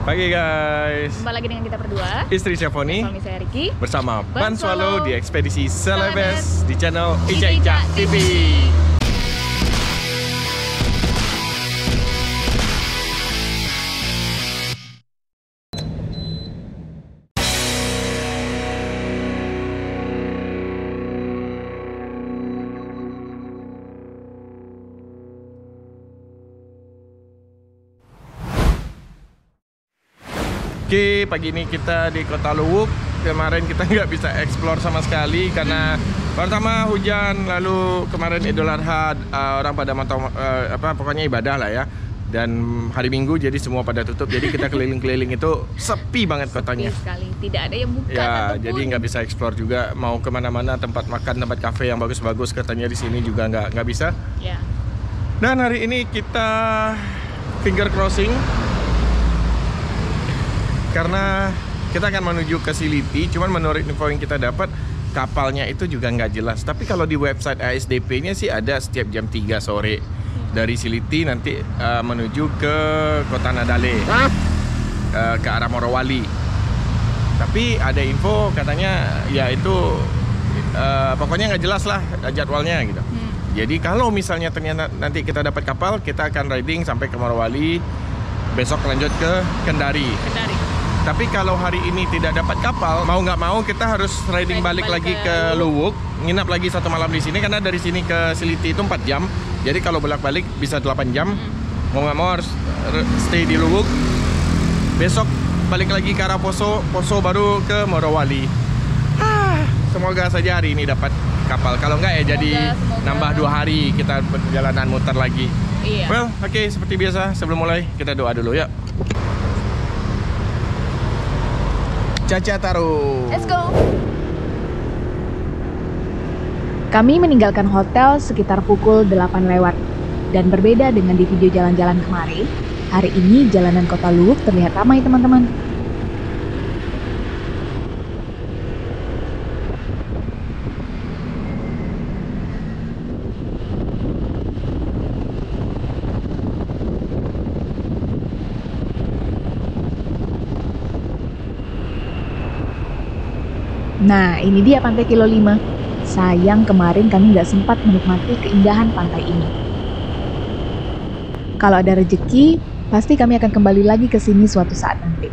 Pagi guys. Jumpa lagi dengan kita berdua. Istri Syafoni. Suami saya Ricky. Bersama Ban Swallow di ekspedisi Celebes Celebes di channel Ica Ica TV. Oke, pagi ini kita di Kota Luwuk. Kemarin kita nggak bisa explore sama sekali karena pertama hujan, lalu kemarin Idul Adha orang pada mantau pokoknya ibadah lah ya. Dan hari Minggu jadi semua pada tutup. Jadi kita keliling-keliling itu sepi banget kotanya. Sepi sekali, tidak ada yang buka. Ya, jadi nggak bisa explore juga. Mau kemana-mana tempat makan, tempat kafe yang bagus-bagus katanya di sini juga nggak bisa. Ya. Dan hari ini kita finger crossing. Karena kita akan menuju ke Siliti, cuman menurut info yang kita dapat kapalnya itu juga nggak jelas. Tapi kalau di website ASDP-nya sih ada setiap jam 3 sore dari Siliti nanti menuju ke Kota Nadale, ke arah Morowali. Tapi ada info katanya ya itu pokoknya nggak jelas lah jadwalnya gitu. Jadi kalau misalnya ternyata nanti kita dapat kapal, kita akan riding sampai ke Morowali, besok lanjut ke Kendari. Tapi kalau hari ini tidak dapat kapal, mau nggak mau kita harus riding balik lagi ke Luwuk, nginap lagi 1 malam di sini karena dari sini ke Siliti itu 4 jam. Jadi kalau bolak-balik bisa 8 jam. Mau nggak mau harus stay di Luwuk. Besok balik lagi ke arah Poso baru ke Morowali. Semoga saja hari ini dapat kapal. Kalau nggak ya jadi nambah 2 hari kita perjalanan muter lagi. Iya. Well, oke, seperti biasa sebelum mulai kita doa dulu ya. Caca taruh. Let's go. Kami meninggalkan hotel sekitar pukul 8 lewat. Dan berbeda dengan di video jalan-jalan kemarin, hari ini jalanan Kota Luwuk terlihat ramai teman-teman. Nah, ini dia Pantai Kilo 5. Sayang kemarin kami nggak sempat menikmati keindahan pantai ini. Kalau ada rezeki, pasti kami akan kembali lagi ke sini suatu saat nanti.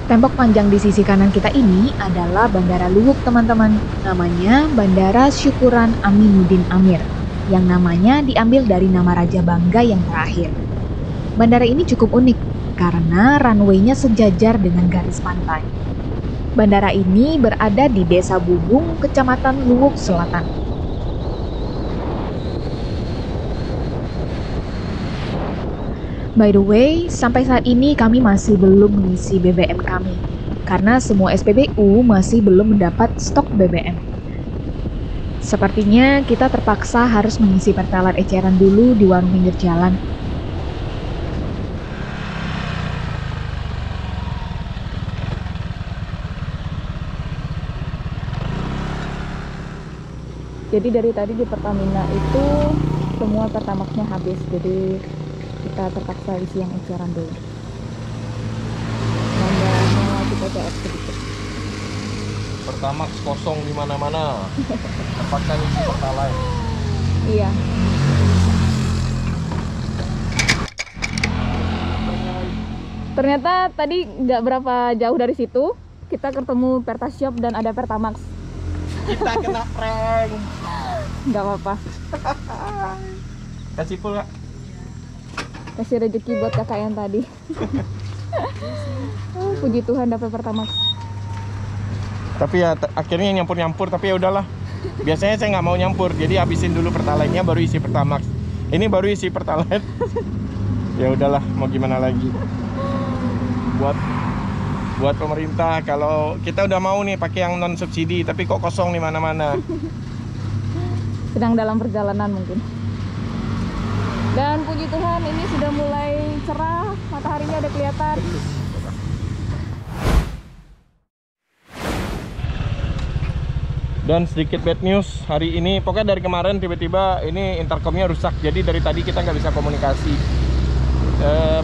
Tembok panjang di sisi kanan kita ini adalah Bandara Luwuk teman-teman. Namanya Bandara Syukuran Aminuddin Amir, yang namanya diambil dari nama Raja Bangga yang terakhir. Bandara ini cukup unik karena runway-nya sejajar dengan garis pantai. Bandara ini berada di Desa Bubung, Kecamatan Luwuk Selatan. By the way, sampai saat ini kami masih belum mengisi BBM kami, karena semua SPBU masih belum mendapat stok BBM. Sepertinya kita terpaksa harus mengisi pertalite eceran dulu di warung pinggir jalan. Jadi dari tadi di Pertamina itu semua Pertamax-nya habis, jadi kita terpaksa isi yang eceran dulu. Nambahnya kita CF sedikit. Pertamax kosong di mana-mana. Terpaksa isi pertalite. Iya. Ternyata tadi nggak berapa jauh dari situ kita ketemu Pertashop dan ada Pertamax. Kita kena prank. Nggak apa-apa. Kasih pula. Kasih rezeki buat kakak yang tadi. Puji Tuhan dapat Pertamax. Tapi ya akhirnya nyampur-nyampur, tapi ya udahlah. Biasanya saya nggak mau nyampur, jadi habisin dulu pertalite-nya baru isi Pertamax. Ini baru isi pertalite. Ya udahlah, mau gimana lagi. Buat pemerintah, kalau kita udah mau nih pakai yang non subsidi, tapi kok kosong di mana-mana. Sedang dalam perjalanan mungkin. Dan puji Tuhan ini sudah mulai cerah, mataharinya udah kelihatan. Dan sedikit bad news hari ini, pokoknya dari kemarin tiba-tiba ini intercomnya rusak. Jadi dari tadi kita nggak bisa komunikasi.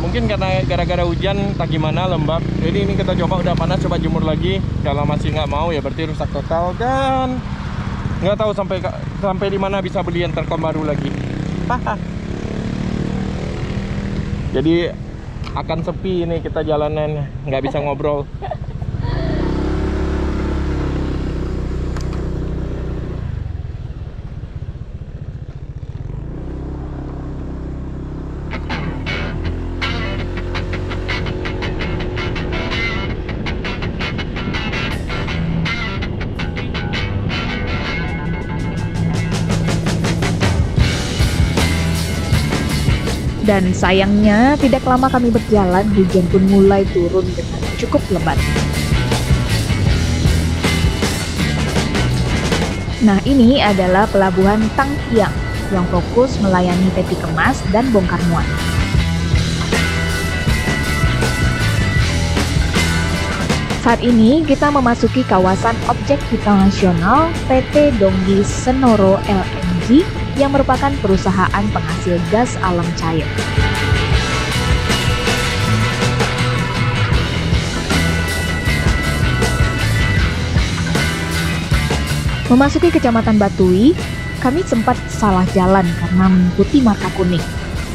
Mungkin karena gara-gara hujan, tak gimana, lembab. Jadi ini kita coba, udah panas, coba jemur lagi. Kalau masih nggak mau ya berarti rusak total. Dan nggak tahu sampai di mana bisa beli intercom baru lagi. Jadi akan sepi ini kita jalanan, nggak bisa ngobrol. Dan sayangnya, tidak lama kami berjalan, hujan pun mulai turun dengan cukup lebat. Nah, ini adalah pelabuhan Tang Kiang yang fokus melayani peti kemas dan bongkar muat. Saat ini kita memasuki kawasan objek vital nasional PT Donggi Senoro LNG yang merupakan perusahaan penghasil gas alam cair. Memasuki Kecamatan Batui, kami sempat salah jalan karena mengikuti marka kuning.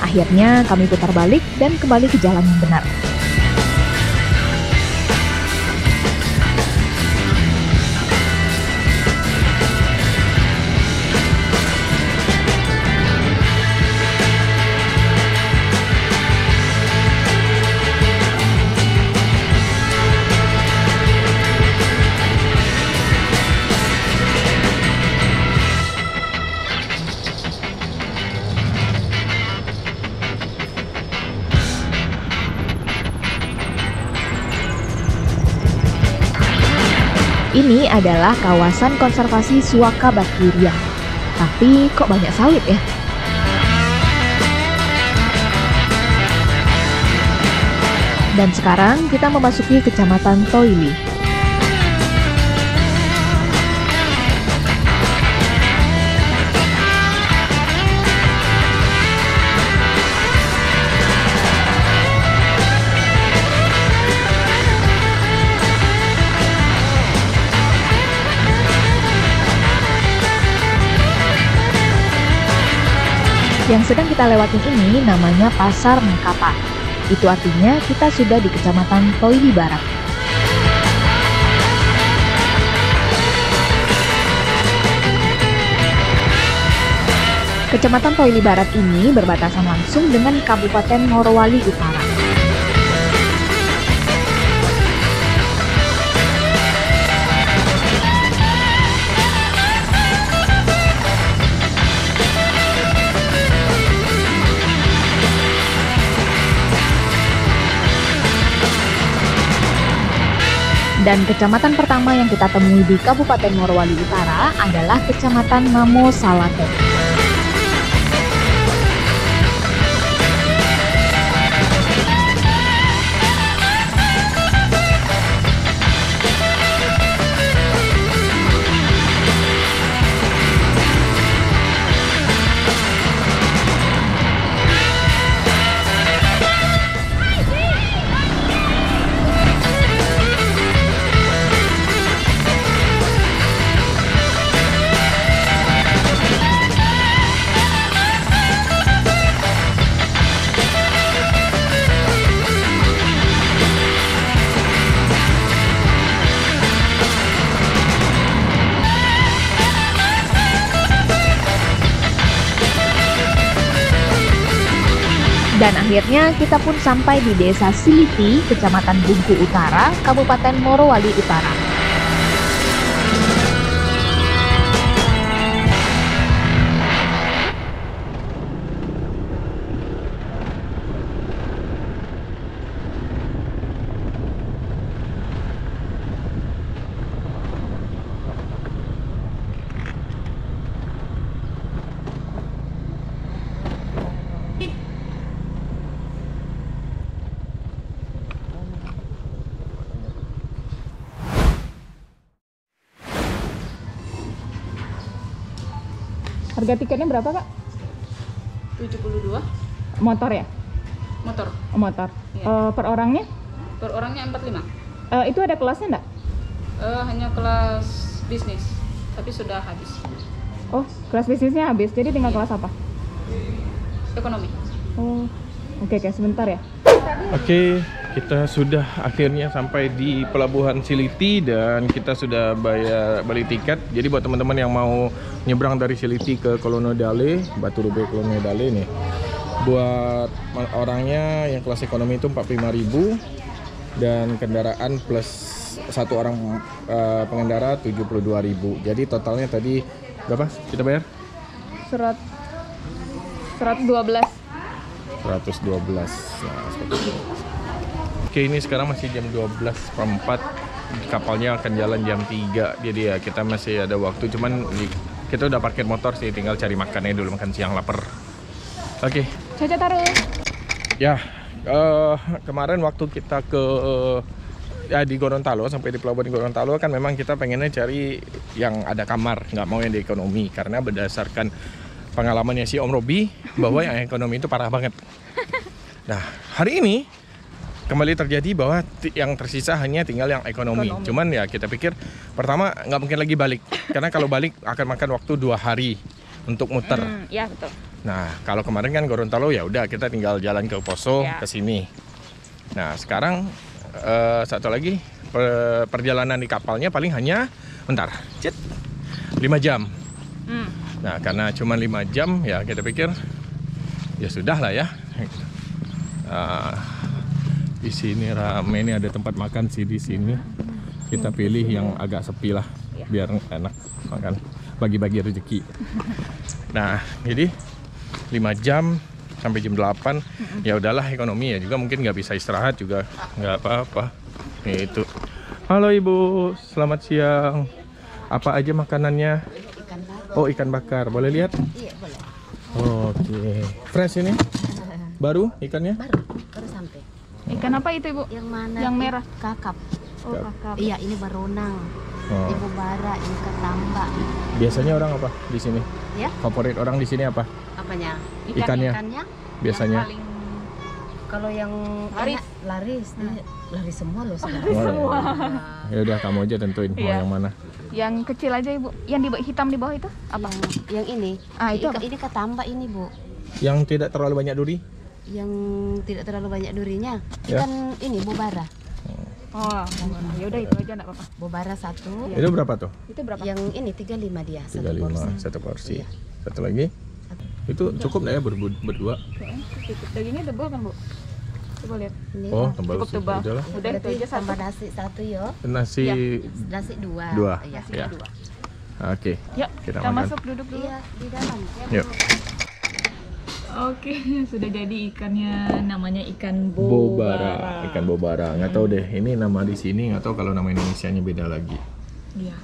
Akhirnya kami putar balik dan kembali ke jalan yang benar. Ini adalah kawasan konservasi Suaka Bakiriang. Tapi kok banyak sawit ya? Dan sekarang kita memasuki Kecamatan Toili. Yang sedang kita lewatin ini namanya Pasar Mekapa. Itu artinya kita sudah di Kecamatan Toili Barat. Kecamatan Toili Barat ini berbatasan langsung dengan Kabupaten Morowali Utara. Dan kecamatan pertama yang kita temui di Kabupaten Morowali Utara adalah Kecamatan Namo Salate. Dan akhirnya kita pun sampai di Desa Siliti, Kecamatan Bungku Utara, Kabupaten Morowali Utara. Harga tiketnya berapa, Kak? 72 Motor ya? motor. Oh, motor. Iya. Per orangnya? Per orangnya 45. Itu ada kelasnya enggak? Hanya kelas bisnis, tapi sudah habis. Oh, kelas bisnisnya habis. Jadi tinggal kelas apa? Ekonomi. Oh. Oke, sebentar ya. Oke, kita sudah akhirnya sampai di Pelabuhan Siliti dan kita sudah beli tiket. Jadi buat teman-teman yang mau nyebrang dari Siliti ke Kolonedale, Batu Rube Kolonedale nih. Buat orangnya yang kelas ekonomi itu 45.000 dan kendaraan plus satu orang pengendara 72.000. Jadi totalnya tadi berapa kita bayar? 112. 112. Nah, seperti itu. Oke, ini sekarang masih jam 12.04. Kapalnya akan jalan jam 3. Jadi ya kita masih ada waktu. Cuman kita udah parkir motor sih, tinggal cari makannya dulu, makan siang lapar. Oke. Caca taruh. Ya, kemarin waktu kita ke di Gorontalo, sampai di pelabuhan Gorontalo kan memang kita pengennya cari yang ada kamar, nggak mau yang di ekonomi karena berdasarkan pengalamannya si Om Robi bahwa yang ekonomi itu parah banget. Nah, hari ini kembali terjadi bahwa yang tersisa hanya tinggal yang ekonomi. Cuman ya kita pikir pertama nggak mungkin lagi balik karena kalau balik akan makan waktu 2 hari untuk muter. Ya, betul. Nah, kalau kemarin kan Gorontalo ya udah kita tinggal jalan ke Poso ke sini. Nah, sekarang satu lagi perjalanan di kapalnya paling hanya 5 jam. Nah, karena cuma 5 jam ya kita pikir ya sudah lah ya. Di sini rame, ini ada tempat makan sih di sini. Kita pilih yang agak sepi lah biar enak makan, bagi-bagi rezeki. Nah, jadi 5 jam sampai jam 8 ya udahlah ekonomi ya juga mungkin nggak bisa istirahat juga nggak apa-apa. Itu. Halo Ibu, selamat siang. Apa aja makanannya? Ikan bakar. Oh, ikan bakar. Boleh lihat? Iya, boleh. Oke. Fresh ini? Baru ikannya? Baru sampai. Ikan apa itu, Ibu? Yang mana? Yang merah. Kakap. Oh, kakap. Iya, ini baronang. Oh. Ibu bara, ini ketambak. Biasanya orang apa di sini? Ya? Favorit orang di sini apa? Apanya? Ikannya. Ikannya? Biasanya. Yang paling kalau yang Laris. laris, laris semua loh sekarang. Semua. Ya udah kamu aja tentuin mau yang mana. Yang kecil aja, Ibu. Yang di hitam di bawah itu apa? Yang ini. Itu apa? Ini ketambak ini, Bu. Yang tidak terlalu banyak duri? Yang tidak terlalu banyak durinya. Ya. Ikan ini bobara. Oh, ya udah itu aja enggak apa-apa. Bobara 1. Itu berapa tuh? Itu berapa? Yang ini 35 dia, 35 satu porsi. Iya. Satu lagi? Itu cukup nggak ya berdua? Dagingnya tebal kan, Bu? Coba lihat. Ini. Oh, tebal Cukup sih. tebal. Udah lah. Udah itu aja tambah satu. nasi 1 yo. Nasi Nasi 2. 2. Iya. Ya. Oke. Yuk, Kita kita makan. masuk duduk dulu. Iya, di dalam. Yuk. Oke, sudah jadi ikannya, namanya ikan Bobara, ikan bobara. Nggak tahu deh, ini nama di sini nggak tahu kalau nama Indonesianya beda lagi. Iya.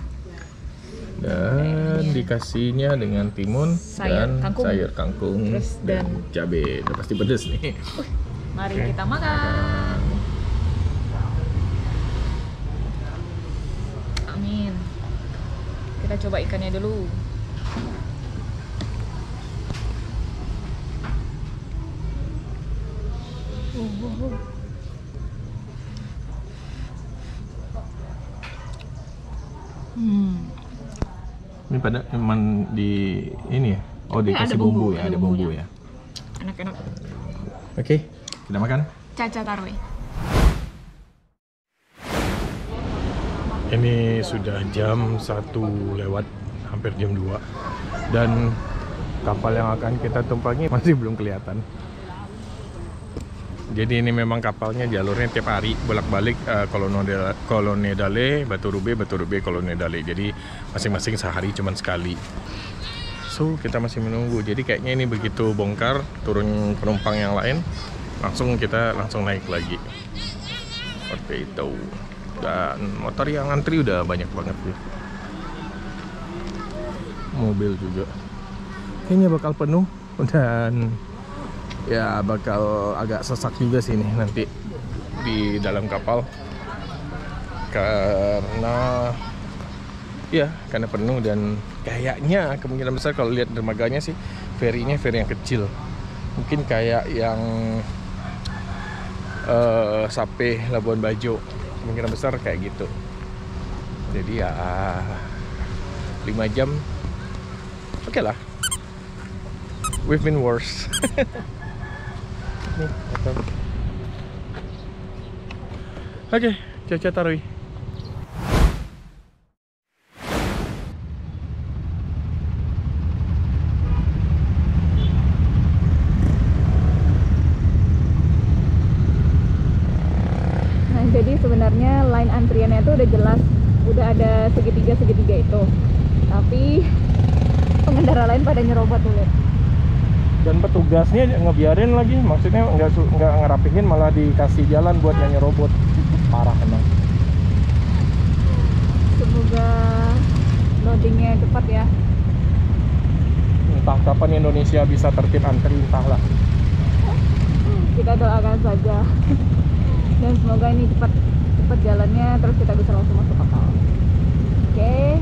Dan dikasihnya dengan timun dan Kangkung. sayur kangkung Terus dan cabai. Udah pasti pedes nih. Mari kita makan. Amin. Kita coba ikannya dulu. Ini pada cuman di ini ya. Oh, dikasih ada bumbu, bumbu, ya, ada ada bumbu bumbunya. ya. Enak-enak. Oke, kita makan. Caca taruh. Ini sudah jam 1 lewat, hampir jam 2. Dan kapal yang akan kita tumpangi masih belum kelihatan. Jadi ini memang kapalnya jalurnya tiap hari bolak-balik Kolonedale, Batu Rube, Kolonedale. Jadi masing-masing sehari cuman sekali. So kita masih menunggu. Jadi kayaknya ini begitu bongkar turun penumpang yang lain, kita langsung naik lagi. Seperti itu. Dan motor yang antri udah banyak banget sih. Mobil juga. Kayaknya bakal penuh dan ya bakal agak sesak juga sih nih nanti di dalam kapal karena Iya, karena penuh dan kayaknya kemungkinan besar kalau lihat dermaganya sih ferry-nya ferry yang kecil. Mungkin kayak yang Sape Labuan Bajo. Kemungkinan besar kayak gitu. Jadi ya 5 jam. Oke lah. We've been worse. Nih, oke, Caca Tarwi. Jadi sebenarnya line antriannya itu udah jelas, udah ada segitiga itu, tapi pengendara lain pada nyerobot tuh lihat. Dan petugasnya ngebiarin lagi, maksudnya nggak ngerapihin, malah dikasih jalan buat yang nyerobot. Parah emang. Semoga loadingnya cepat ya. Entah kapan Indonesia bisa tertib antri, entahlah. Kita doakan saja. Dan semoga ini cepat jalannya, terus kita bisa langsung masuk kapal. Oke.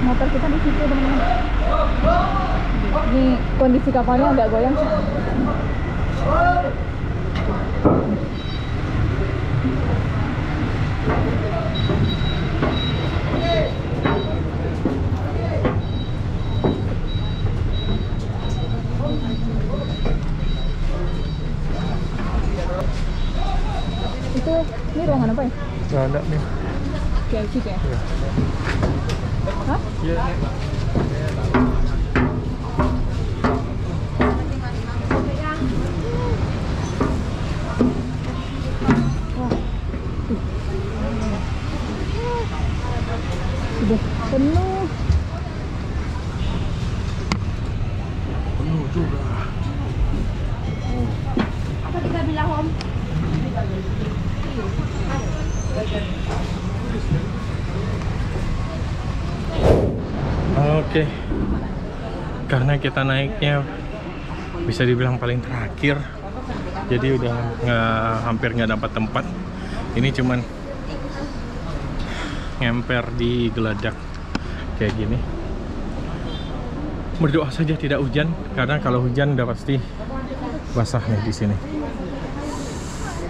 Motor kita di situ teman-teman. Ini kondisi kapalnya agak goyang sih. Itu ini ruangan apa ya? Nggak ada nih. Kayak gitu ya? Iya. Hah? Iya. Sudah penuh. Penuh juga. Apa kita bilang Om? Oke. Karena kita naiknya bisa dibilang paling terakhir, jadi udah hampir nggak dapat tempat. Ini cuman ngemper di geladak kayak gini. Berdoa saja tidak hujan, karena kalau hujan udah pasti basah nih di sini.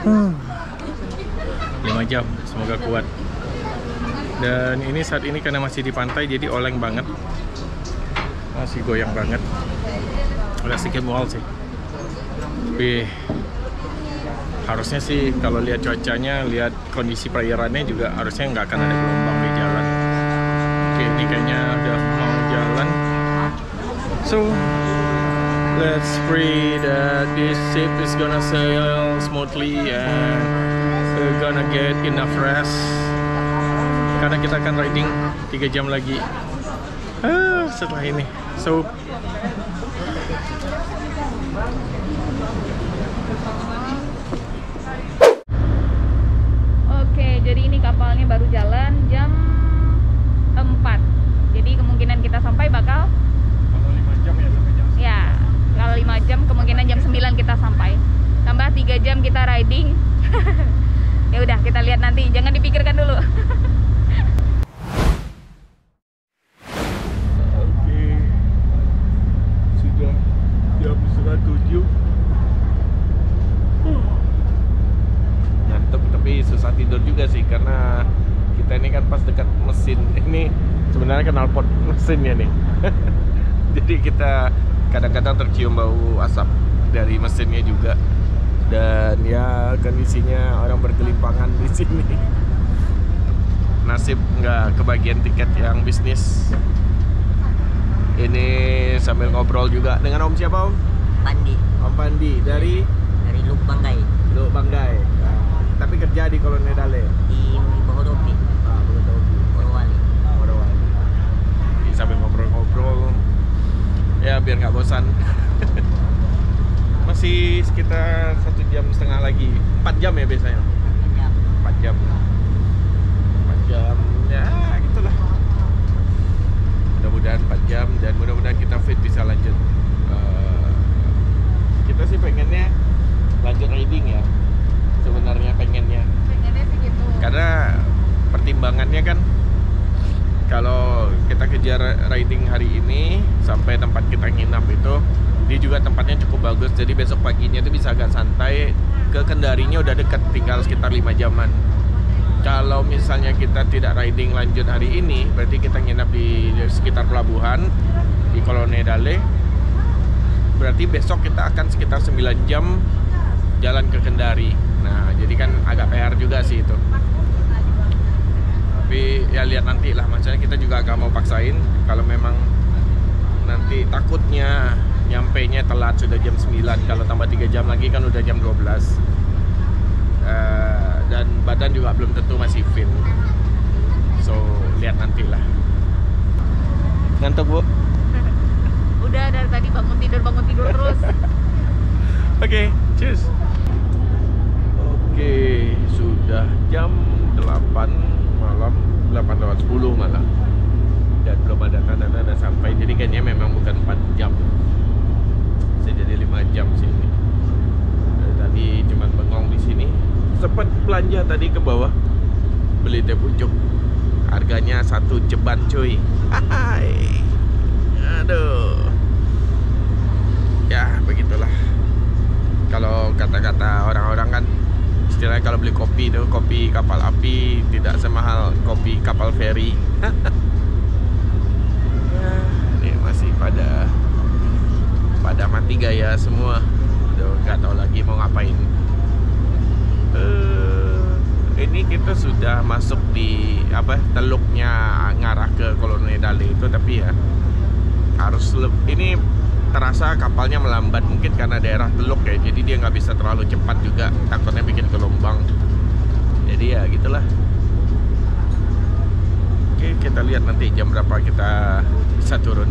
5 jam, semoga kuat. Dan ini saat ini karena masih di pantai, jadi oleng banget, masih goyang banget. Udah sedikit mual sih, tapi harusnya sih kalau lihat cuacanya, lihat kondisi perairannya juga harusnya nggak akan ada gelombang di jalan. Oke, ini kayaknya udah mau jalan. So let's pray that this ship is gonna sail smoothly and we're gonna get enough rest. Karena kita akan riding 3 jam lagi setelah ini. So Oke, jadi ini kapalnya baru jalan jam 4. Jadi kemungkinan kita sampai bakal kalau 5 jam ya sampai jam. ya, kalau 5 jam kemungkinan jam 9 kita sampai. Tambah 3 jam kita riding. Ya udah, kita lihat nanti, jangan dipikirkan dulu. Jam 7. Ngantuk, tapi susah tidur juga sih, karena kita ini kan pas dekat mesin. Ini sebenarnya knalpot mesinnya nih. Jadi kita kadang-kadang tercium bau asap dari mesinnya juga. Dan ya kondisinya orang bergelimpangan di sini. Nasib nggak kebagian tiket yang bisnis. Ini sambil ngobrol juga dengan Om siapa Om? Pandi Om Pandi dari Luk Banggai Luk Banggai. Tapi kerja di Kolonel Dale. di Bohodopi, Morowali. Morowali. Jadi sambil ngobrol-ngobrol ya biar nggak bosan. Masih sekitar 1,5 jam lagi. 4 jam ya biasanya. 4 jam. 4 jam ya gitulah. Mudah-mudahan 4 jam dan mudah-mudahan kita fit bisa lanjut. Kita sih pengennya lanjut riding ya. Sebenarnya pengennya Pengennya sih gitu. karena pertimbangannya kan kalau kita kejar riding hari ini sampai tempat kita nginap itu dia juga tempatnya cukup bagus, jadi besok paginya itu bisa agak santai. Ke Kendarinya udah dekat, tinggal sekitar 5 jaman. Kalau misalnya kita tidak riding lanjut hari ini, berarti kita nginap di sekitar pelabuhan di Kolonel Dale. Berarti besok kita akan sekitar 9 jam jalan ke Kendari. Nah, jadi kan agak PR juga sih itu. Tapi ya lihat nanti lah, maksudnya kita juga agak mau paksain. Kalau memang nanti takutnya nyampainya telat sudah jam 9, kalau tambah 3 jam lagi kan udah jam 12. Dan badan juga belum tentu masih fit. So, lihat nantilah. Ngantuk, Bu? Udah dari tadi bangun tidur terus. Oke, cheers. Oke, sudah jam 8 malam, 8:10 malam. Dan belum ada tanda-tanda sampai. Jadi kayaknya memang bukan 4 jam. Bisa jadi 5 jam sini. Tadi cuma bengong di sini. Sempat belanja tadi ke bawah. Beli teh pucuk. Harganya 1 ceban cuy. Hai. Aduh. Ya, begitulah. Kalau kata-kata orang-orang kan istilahnya kalau beli kopi itu kopi kapal api tidak semahal kopi kapal feri. Ya, ini masih pada mati gaya semua. Udah nggak tahu lagi mau ngapain. Ini kita sudah masuk di teluknya ngarah ke Kolonel Dale itu, tapi ya harus ini terasa kapalnya melambat mungkin karena daerah teluk ya, jadi dia nggak bisa terlalu cepat juga, takutnya bikin gelombang. Jadi ya gitulah. Oke, kita lihat nanti jam berapa kita bisa turun.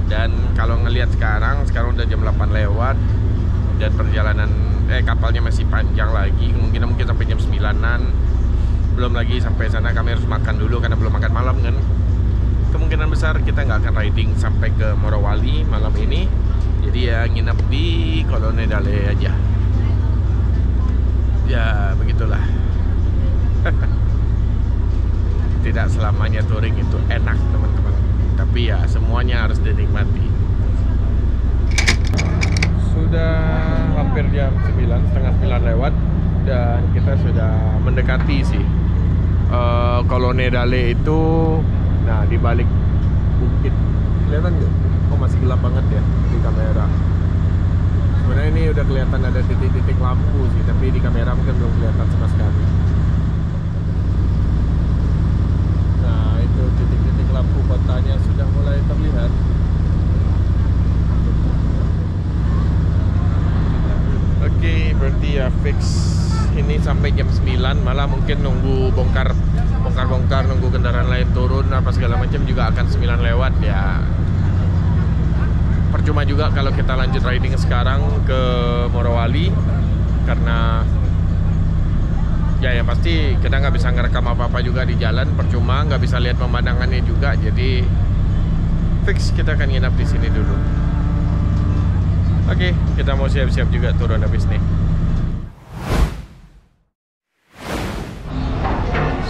Dan kalau ngelihat sekarang udah jam 8 lewat dan perjalanan kapalnya masih panjang lagi, kemungkinan mungkin sampai jam 9-an. Belum lagi sampai sana kami harus makan dulu karena belum makan malam kan. Kemungkinan besar kita nggak akan riding sampai ke Morowali malam ini. Jadi ya nginep di Kolonel Dale aja. Ya begitulah. Tidak selamanya touring itu enak teman-teman. Tapi ya semuanya harus dinikmati. Sudah hampir jam 9, setengah 9 lewat. Dan kita sudah mendekati sih Kolonel Dale itu. Nah, di balik bukit, kelihatan nggak? Oh, masih gelap banget ya di kamera. Sebenarnya ini udah kelihatan ada titik-titik lampu sih, tapi di kamera mungkin belum kelihatan sama sekali. Nah, itu titik-titik lampu kotanya sudah mulai terlihat. Oke, berarti ya fix ini sampai jam 9, malah mungkin nunggu bongkar, nunggu kendaraan lain turun apa segala macam juga akan 9 lewat ya. Percuma juga kalau kita lanjut riding sekarang ke Morowali karena ya yang pasti kita nggak bisa ngerekam apa-apa juga di jalan, percuma nggak bisa lihat pemandangannya juga. Jadi fix kita akan nginap di sini dulu. Oke, kita mau siap-siap juga turun habis nih.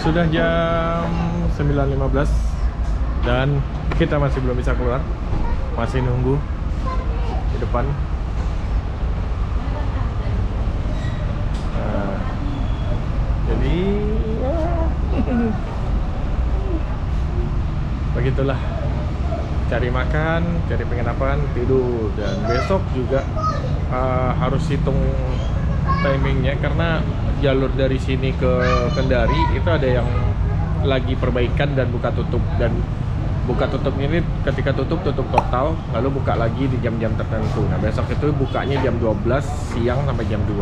Sudah jam 9.15 dan kita masih belum bisa keluar. Masih nunggu di depan. Jadi begitulah. Cari makan, cari penginapan, tidur. Dan besok juga harus hitung timingnya karena jalur dari sini ke Kendari itu ada yang lagi perbaikan dan buka tutup, dan buka tutupnya ini ketika tutup total lalu buka lagi di jam-jam tertentu. Nah besok itu bukanya jam 12 siang sampai jam 2.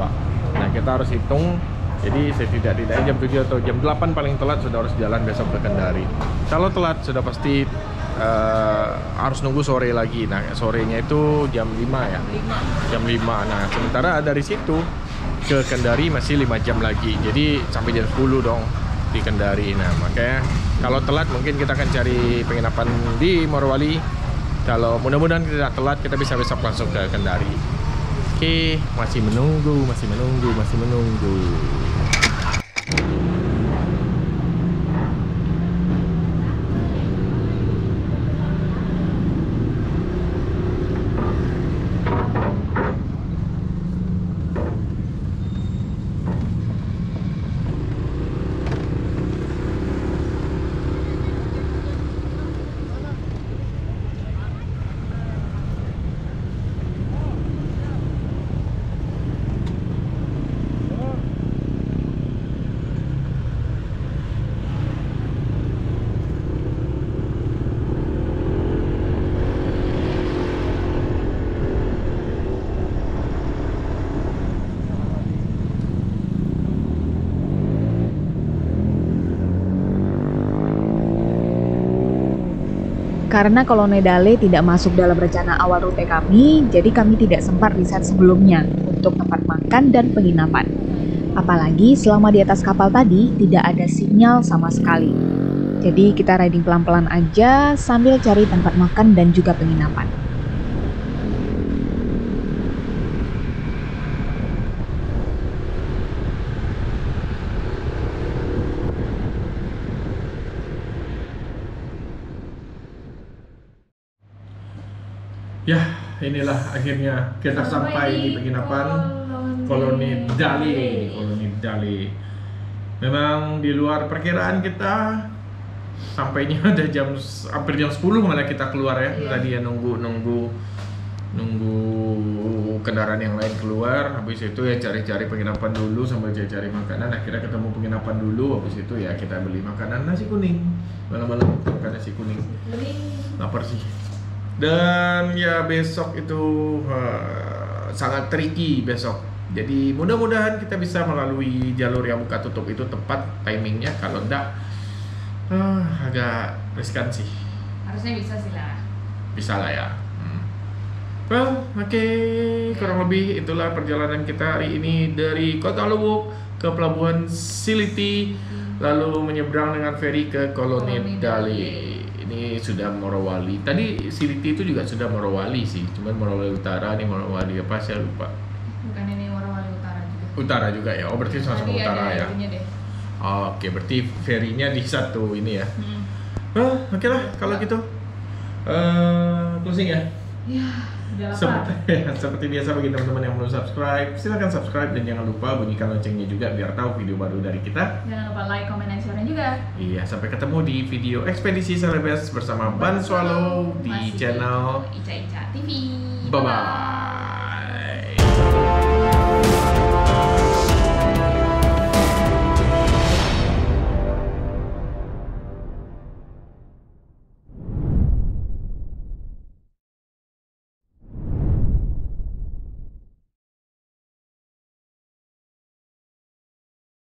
Nah kita harus hitung, jadi setidak-tidaknya jam 7 atau jam 8 paling telat sudah harus jalan besok ke Kendari. Kalau telat sudah pasti harus nunggu sore lagi. Nah sorenya itu jam 5 ya, jam 5. Nah sementara dari situ ke Kendari masih 5 jam lagi, jadi sampai jam 10 dong di Kendari. Nah makanya kalau telat mungkin kita akan cari penginapan di Morowali. Kalau mudah-mudahan tidak telat, kita bisa besok langsung ke Kendari. Oke, masih menunggu. Karena Koloni Dale tidak masuk dalam rencana awal rute kami, jadi kami tidak sempat riset sebelumnya untuk tempat makan dan penginapan. Apalagi selama di atas kapal tadi tidak ada sinyal sama sekali. Jadi kita riding pelan-pelan aja sambil cari tempat makan dan juga penginapan. Ya, inilah akhirnya kita sampai di penginapan Koloni Dale. Memang di luar perkiraan kita, sampainya ada hampir jam 10 malah kita keluar ya. Tadi ya nunggu kendaraan yang lain keluar. Habis itu ya cari-cari penginapan dulu sambil cari makanan. Akhirnya ketemu penginapan dulu. Habis itu ya kita beli makanan nasi kuning. Malam-malam makan nasi kuning. Lapar sih. Dan ya besok itu sangat tricky besok. Jadi mudah-mudahan kita bisa melalui jalur yang buka tutup itu tepat timingnya. Kalau enggak agak riskan sih. Harusnya bisa sih lah. Bisa lah ya. Well, oke. Kurang lebih itulah perjalanan kita hari ini dari Kota Luwuk ke Pelabuhan Siliti, lalu menyeberang dengan feri ke Koloni Dale. Ini sudah Morowali. Tadi Siliti itu juga sudah Morowali sih. Cuman Morowali Utara, nih Morowali apa saya lupa. Bukan ini Morowali Utara juga. Utara juga ya. Oh berarti sama-sama utara ya. Deh. Oke, berarti ferinya di satu ini ya. Oke lah kalau gitu. Closing ya. Ya, udah lapar. Seperti biasa bagi teman-teman yang belum subscribe, silahkan subscribe dan jangan lupa bunyikan loncengnya juga biar tahu video baru dari kita. Jangan lupa like, comment, dan share juga. Iya, sampai ketemu di video Ekspedisi Celebes bersama Ban Swallow di channel Ica Ica TV. Bye-bye.